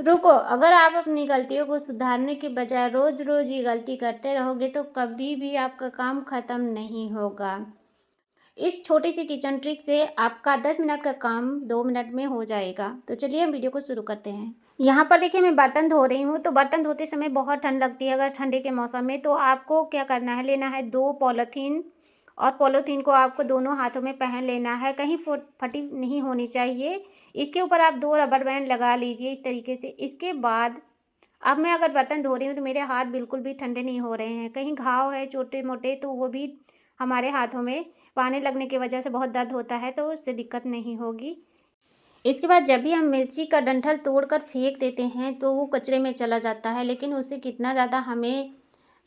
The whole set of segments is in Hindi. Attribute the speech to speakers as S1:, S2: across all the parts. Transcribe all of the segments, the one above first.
S1: रुको, अगर आप अपनी गलतियों को सुधारने के बजाय रोज़-रोज़ ये गलती करते रहोगे तो कभी भी आपका काम ख़त्म नहीं होगा। इस छोटी सी किचन ट्रिक से आपका 10 मिनट का काम 2 मिनट में हो जाएगा। तो चलिए हम वीडियो को शुरू करते हैं। यहाँ पर देखिए मैं बर्तन धो रही हूँ, तो बर्तन धोते समय बहुत ठंड लगती है अगर ठंडी के मौसम में, तो आपको क्या करना है, लेना है 2 पॉलीथीन, और पॉलीथीन को आपको दोनों हाथों में पहन लेना है, कहीं फटी नहीं होनी चाहिए। इसके ऊपर आप 2 रबर बैंड लगा लीजिए इस तरीके से। इसके बाद अब मैं अगर बर्तन धो रही हूँ तो मेरे हाथ बिल्कुल भी ठंडे नहीं हो रहे हैं, कहीं घाव है छोटे मोटे तो वो भी हमारे हाथों में पानी लगने की वजह से बहुत दर्द होता है, तो उससे दिक्कत नहीं होगी। इसके बाद जब भी हम मिर्ची का डंठल तोड़कर फेंक देते हैं तो वो कचरे में चला जाता है, लेकिन उससे कितना ज़्यादा हमें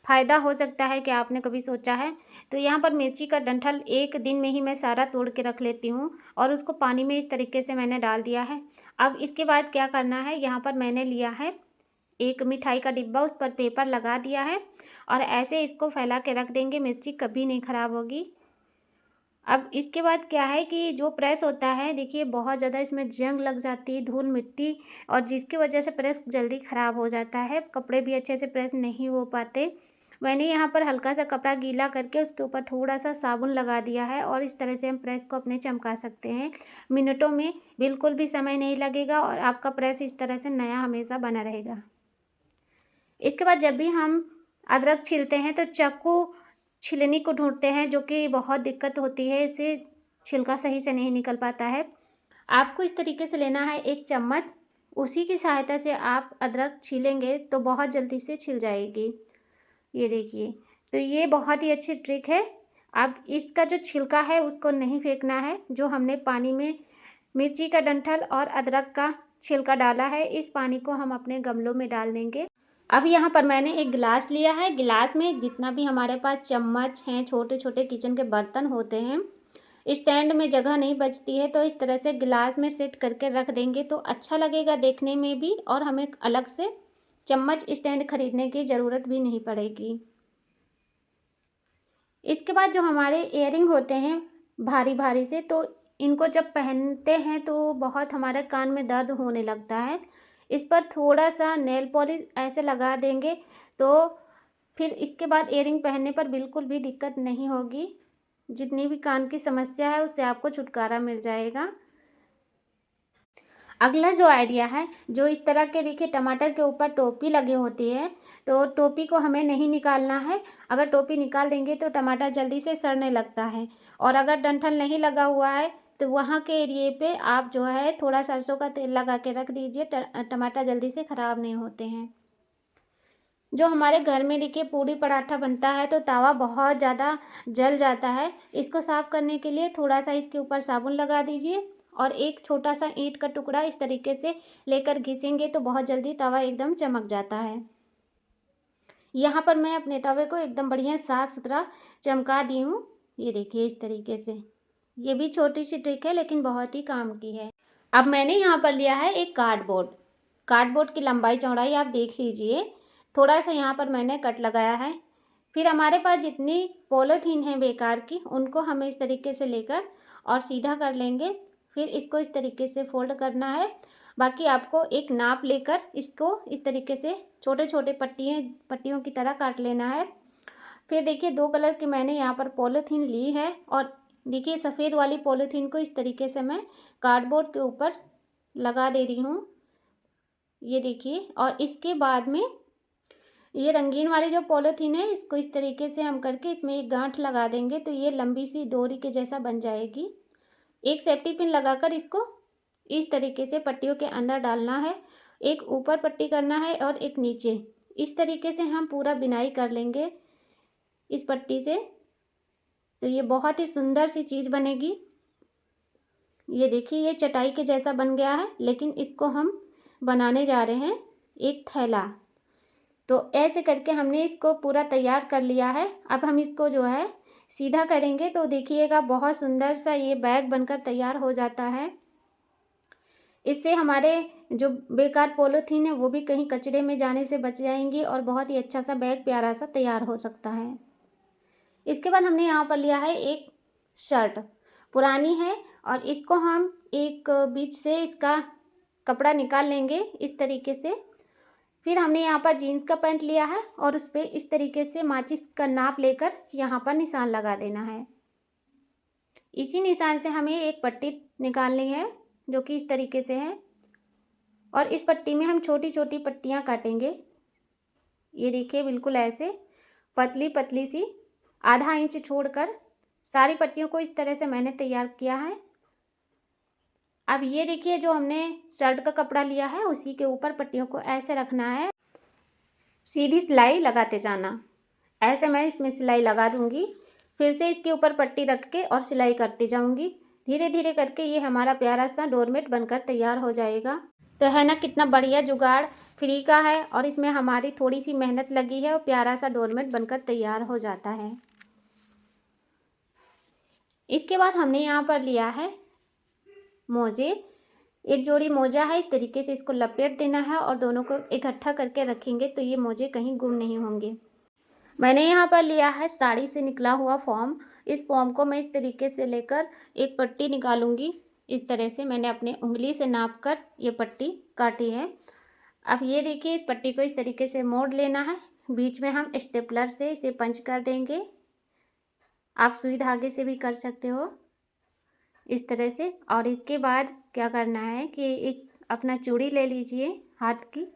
S1: फ़ायदा हो सकता है क्या आपने कभी सोचा है? तो यहाँ पर मिर्ची का डंठल एक दिन में ही मैं सारा तोड़ के रख लेती हूँ और उसको पानी में इस तरीके से मैंने डाल दिया है। अब इसके बाद क्या करना है, यहाँ पर मैंने लिया है एक मिठाई का डिब्बा, उस पर पेपर लगा दिया है और ऐसे इसको फैला के रख देंगे, मिर्ची कभी नहीं ख़राब होगी। अब इसके बाद क्या है कि जो प्रेस होता है देखिए बहुत ज़्यादा इसमें जंग लग जाती है, धूल मिट्टी, और जिसकी वजह से प्रेस जल्दी ख़राब हो जाता है, कपड़े भी अच्छे से प्रेस नहीं हो पाते। मैंने यहाँ पर हल्का सा कपड़ा गीला करके उसके ऊपर थोड़ा सा साबुन लगा दिया है और इस तरह से हम प्रेस को अपने चमका सकते हैं। मिनटों में, बिल्कुल भी समय नहीं लगेगा और आपका प्रेस इस तरह से नया हमेशा बना रहेगा। इसके बाद जब भी हम अदरक छीलते हैं तो चाकू छिलनी को ढूंढते हैं, जो कि बहुत दिक्कत होती है, इससे छिलका सही से नहीं निकल पाता है। आपको इस तरीके से लेना है एक चम्मच, उसी की सहायता से आप अदरक छीलेंगे तो बहुत जल्दी से छिल जाएगी। ये देखिए, तो ये बहुत ही अच्छी ट्रिक है। अब इसका जो छिलका है उसको नहीं फेंकना है, जो हमने पानी में मिर्ची का डंठल और अदरक का छिलका डाला है, इस पानी को हम अपने गमलों में डाल देंगे। अब यहाँ पर मैंने एक गिलास लिया है, गिलास में जितना भी हमारे पास चम्मच हैं, छोटे छोटे किचन के बर्तन होते हैं, स्टैंड में जगह नहीं बचती है तो इस तरह से गिलास में सेट करके रख देंगे तो अच्छा लगेगा देखने में भी, और हमें अलग से चम्मच स्टैंड खरीदने की ज़रूरत भी नहीं पड़ेगी। इसके बाद जो हमारे इयरिंग होते हैं भारी भारी से, तो इनको जब पहनते हैं तो बहुत हमारे कान में दर्द होने लगता है। इस पर थोड़ा सा नेल पॉलिश ऐसे लगा देंगे तो फिर इसके बाद इयरिंग पहनने पर बिल्कुल भी दिक्कत नहीं होगी। जितनी भी कान की समस्या है उससे आपको छुटकारा मिल जाएगा। अगला जो आइडिया है, जो इस तरह के देखिए टमाटर के ऊपर टोपी लगी होती है, तो टोपी को हमें नहीं निकालना है। अगर टोपी निकाल देंगे तो टमाटर जल्दी से सड़ने लगता है, और अगर डंठल नहीं लगा हुआ है तो वहाँ के एरिए पे आप जो है थोड़ा सरसों का तेल लगा के रख दीजिए, टमाटर जल्दी से ख़राब नहीं होते हैं। जो हमारे घर में देखिए पूड़ी पराठा बनता है तो तवा बहुत ज़्यादा जल जाता है, इसको साफ़ करने के लिए थोड़ा सा इसके ऊपर साबुन लगा दीजिए और एक छोटा सा ईंट का टुकड़ा इस तरीके से लेकर घिसेंगे तो बहुत जल्दी तवा एकदम चमक जाता है। यहाँ पर मैं अपने तवे को एकदम बढ़िया साफ़ सुथरा चमका दी हूँ। ये देखिए इस तरीके से, ये भी छोटी सी ट्रिक है लेकिन बहुत ही काम की है। अब मैंने यहाँ पर लिया है एक कार्डबोर्ड, कार्डबोर्ड की लंबाई चौड़ाई आप देख लीजिए, थोड़ा सा यहाँ पर मैंने कट लगाया है। फिर हमारे पास जितनी पॉलीथीन है बेकार की, उनको हमें इस तरीके से लेकर और सीधा कर लेंगे। फिर इसको इस तरीके से फोल्ड करना है। बाकी आपको एक नाप लेकर इसको इस तरीके से छोटे छोटे पट्टियों की तरह काट लेना है। फिर देखिए 2 कलर की मैंने यहाँ पर पॉलीथीन ली है, और देखिए सफ़ेद वाली पॉलीथीन को इस तरीके से मैं कार्डबोर्ड के ऊपर लगा दे रही हूँ। ये देखिए, और इसके बाद में ये रंगीन वाली जो पॉलीथीन है इसको इस तरीके से हम करके इसमें एक गांठ लगा देंगे तो ये लंबी सी डोरी के जैसा बन जाएगी। एक सेफ्टी पिन लगाकर इसको इस तरीके से पट्टियों के अंदर डालना है, एक ऊपर पट्टी करना है और एक नीचे। इस तरीके से हम पूरा बिनाई कर लेंगे इस पट्टी से, तो ये बहुत ही सुंदर सी चीज़ बनेगी। ये देखिए ये चटाई के जैसा बन गया है, लेकिन इसको हम बनाने जा रहे हैं एक थैला। तो ऐसे करके हमने इसको पूरा तैयार कर लिया है। अब हम इसको जो है सीधा करेंगे तो देखिएगा बहुत सुंदर सा ये बैग बनकर तैयार हो जाता है। इससे हमारे जो बेकार पॉलीथीन है वो भी कहीं कचरे में जाने से बच जाएंगी और बहुत ही अच्छा सा बैग प्यारा सा तैयार हो सकता है। इसके बाद हमने यहाँ पर लिया है एक शर्ट, पुरानी है, और इसको हम एक बीच से इसका कपड़ा निकाल लेंगे इस तरीके से। फिर हमने यहाँ पर जीन्स का पैंट लिया है और उस पर इस तरीके से माचिस का नाप लेकर यहाँ पर निशान लगा देना है। इसी निशान से हमें एक पट्टी निकालनी है जो कि इस तरीके से है, और इस पट्टी में हम छोटी छोटी पट्टियाँ काटेंगे। ये देखिए बिल्कुल ऐसे पतली पतली सी, आधा इंच छोड़कर सारी पट्टियों को इस तरह से मैंने तैयार किया है। अब ये देखिए जो हमने शर्ट का कपड़ा लिया है उसी के ऊपर पट्टियों को ऐसे रखना है, सीधी सिलाई लगाते जाना। ऐसे मैं इसमें सिलाई लगा दूंगी, फिर से इसके ऊपर पट्टी रख के और सिलाई करती जाऊंगी। धीरे धीरे करके ये हमारा प्यारा सा डोरमेट बनकर तैयार हो जाएगा। तो है ना कितना बढ़िया जुगाड़, फ्री का है और इसमें हमारी थोड़ी सी मेहनत लगी है और प्यारा सा डोरमेट बनकर तैयार हो जाता है। इसके बाद हमने यहाँ पर लिया है मोजे। एक जोड़ी मोजा है, इस तरीके से इसको लपेट देना है और दोनों को इकट्ठा करके रखेंगे तो ये मोजे कहीं गुम नहीं होंगे। मैंने यहाँ पर लिया है साड़ी से निकला हुआ फॉर्म। इस फॉर्म को मैं इस तरीके से लेकर एक पट्टी निकालूंगी। इस तरह से मैंने अपने उंगली से नाप कर ये पट्टी काटी है। अब ये देखिए इस पट्टी को इस तरीके से मोड़ लेना है, बीच में हम स्टेपलर से इसे पंच कर देंगे। आप सुई धागे से भी कर सकते हो इस तरह से। और इसके बाद क्या करना है कि एक अपना चूड़ी ले लीजिए हाथ की,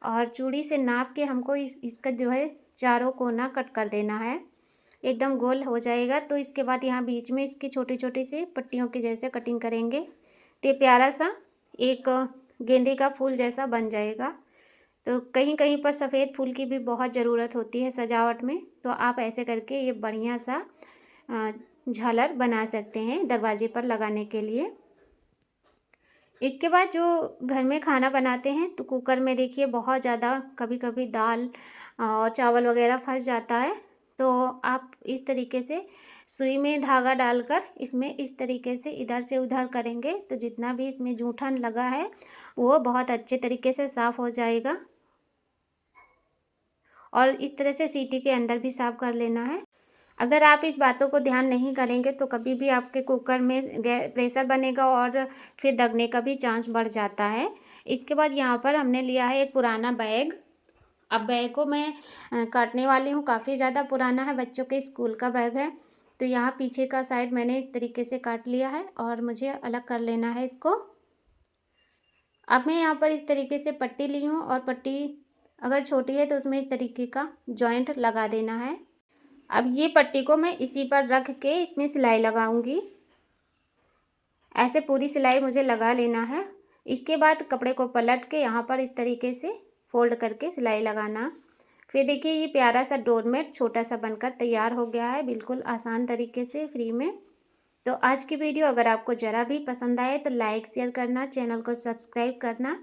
S1: और चूड़ी से नाप के हमको इसका जो है चारों कोना कट कर देना है, एकदम गोल हो जाएगा। तो इसके बाद यहाँ बीच में इसकी छोटी छोटी सी पट्टियों की जैसे कटिंग करेंगे तो ये प्यारा सा एक गेंदे का फूल जैसा बन जाएगा। तो कहीं कहीं पर सफ़ेद फूल की भी बहुत ज़रूरत होती है सजावट में, तो आप ऐसे करके ये बढ़िया सा झालर बना सकते हैं दरवाजे पर लगाने के लिए। इसके बाद जो घर में खाना बनाते हैं तो कुकर में देखिए बहुत ज़्यादा कभी कभी दाल और चावल वगैरह फंस जाता है, तो आप इस तरीके से सुई में धागा डालकर इसमें इस तरीके से इधर से उधर करेंगे तो जितना भी इसमें जूठन लगा है वो बहुत अच्छे तरीके से साफ़ हो जाएगा। और इस तरह से सीटी के अंदर भी साफ़ कर लेना है। अगर आप इस बातों को ध्यान नहीं करेंगे तो कभी भी आपके कुकर में प्रेशर बनेगा और फिर दगने का भी चांस बढ़ जाता है। इसके बाद यहाँ पर हमने लिया है एक पुराना बैग। अब बैग को मैं काटने वाली हूँ, काफ़ी ज़्यादा पुराना है, बच्चों के स्कूल का बैग है। तो यहाँ पीछे का साइड मैंने इस तरीके से काट लिया है और मुझे अलग कर लेना है इसको। अब मैं यहाँ पर इस तरीके से पट्टी ली हूँ और पट्टी अगर छोटी है तो उसमें इस तरीके का जॉइंट लगा देना है। अब ये पट्टी को मैं इसी पर रख के इसमें सिलाई लगाऊंगी। ऐसे पूरी सिलाई मुझे लगा लेना है। इसके बाद कपड़े को पलट के यहाँ पर इस तरीके से फोल्ड करके सिलाई लगाना। फिर देखिए ये प्यारा सा डोरमेट छोटा सा बनकर तैयार हो गया है, बिल्कुल आसान तरीके से फ्री में। तो आज की वीडियो अगर आपको ज़रा भी पसंद आए तो लाइक शेयर करना, चैनल को सब्सक्राइब करना।